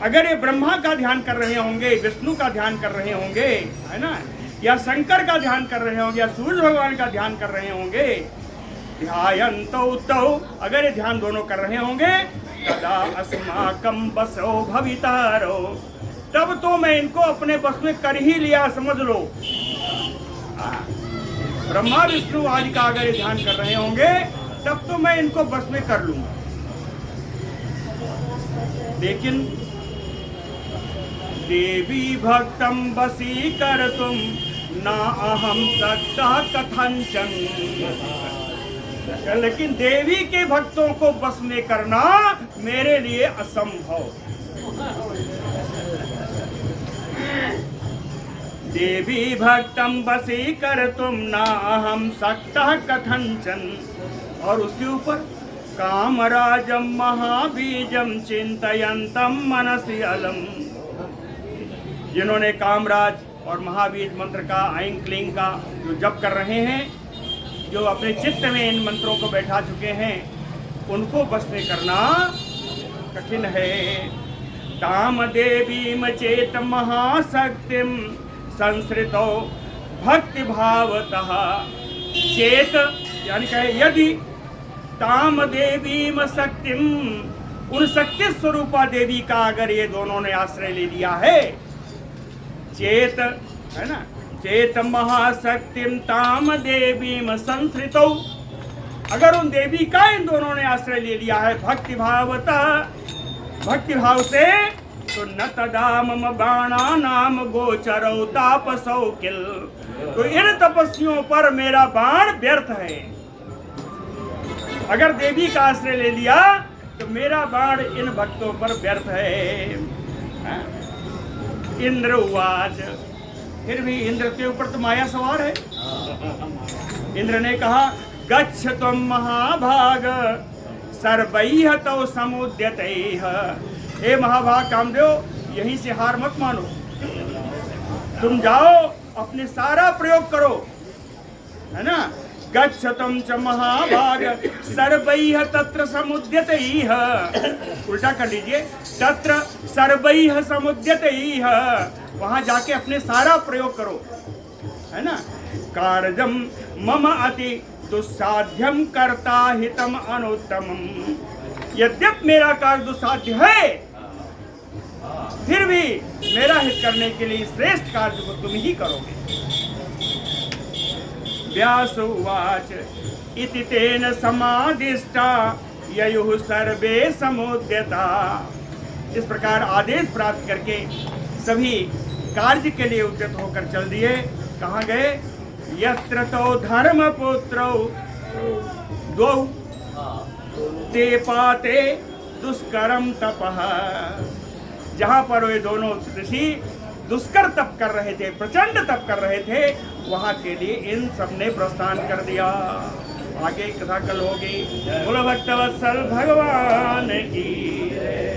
अगर ये ब्रह्मा का ध्यान कर रहे होंगे, विष्णु का ध्यान कर रहे होंगे, है ना, या शंकर का ध्यान कर रहे होंगे या सूर्य भगवान का ध्यान कर रहे होंगे, ध्यायन्तौ तौ, अगर ये ध्यान दोनों कर रहे होंगे, तदा अस्माकं वशो भवितारो, तब तो मैं इनको अपने बस में कर ही लिया, समझ लो। ब्रह्मा विष्णु आदि का अगर ये ध्यान कर रहे होंगे तब तो मैं इनको बस में कर लूंगा। लेकिन देवी भक्तम वशीकर्तुं न अहं शक्तः कथंचन, लेकिन देवी के भक्तों को बस में करना मेरे लिए असंभव। देवी भक्तम वशीकर्तुं न अहं शक्तः कथंचन, और उसके ऊपर कामराजम महाबीजम चिंतयन्तम मनसि अलम, जिन्होंने कामराज और महाबीज मंत्र का ऐं क्लीं का जो जप कर रहे हैं, जो अपने चित्त में इन मंत्रों को बैठा चुके हैं, उनको बस में करना कठिन है। ताम देवीम चेत महाशक्तिम संश्रितो भक्ति भावतः, चेत यानी कहे यदि, ताम देवीम शक्तिम, उन शक्ति स्वरूपा देवी का अगर ये दोनों ने आश्रय ले लिया है, चेत है ना, चेत महाशक्तिम ताम देवीम संश्रितो, अगर उन देवी का इन दोनों ने आश्रय ले लिया है भक्ति भावता, भक्ति भाव से, तो न तदा मम बाणा नाम गोचरौ तापसौ किल, तो इन तपस्वियों पर मेरा बाण व्यर्थ है। अगर देवी का आश्रय ले लिया तो मेरा बाण इन भक्तों पर व्यर्थ है। इंद्र उवाच, फिर भी इंद्र के ऊपर तो माया सवार है। इंद्र ने कहा, गच्छ त्वं महाभाग सर्वैः तौ समुद्यतैः, हे महाभाग कामदेव, यहीं से हार मत मानो, तुम जाओ अपने सारा प्रयोग करो, है ना। गच्छतं च महाभाग सर्वैः तत्र समुद्यतैः, उल्टा कर लीजिए, तत्र सर्वैः समुद्यतैः, वहां जाके अपने सारा प्रयोग करो, है ना। कार्यम मम अति दुस्साध्यम कर्ता हितम अनुत्तमम, यद्यपि मेरा कार्य दुस्साध्य है, फिर भी मेरा हित करने के लिए श्रेष्ठ कार्य को तुम ही करोगे। व्यास उवाच, इति तेन समादिष्टा ययुः सर्वे समुद्यता, इस प्रकार आदेश प्राप्त करके सभी कार्य के लिए उद्यत होकर चल दिए। कहाँ गए? यत्र तो धर्मपुत्रौ द्वौ ते पाते दुष्करम तपः, जहाँ पर वे दोनों ऋषि दुष्कर तप कर रहे थे, प्रचंड तप कर रहे थे, वहाँ के लिए इन सब ने प्रस्थान कर दिया। आगे कथा कल होगी। बोलो भक्तवत्सल भगवान की जय।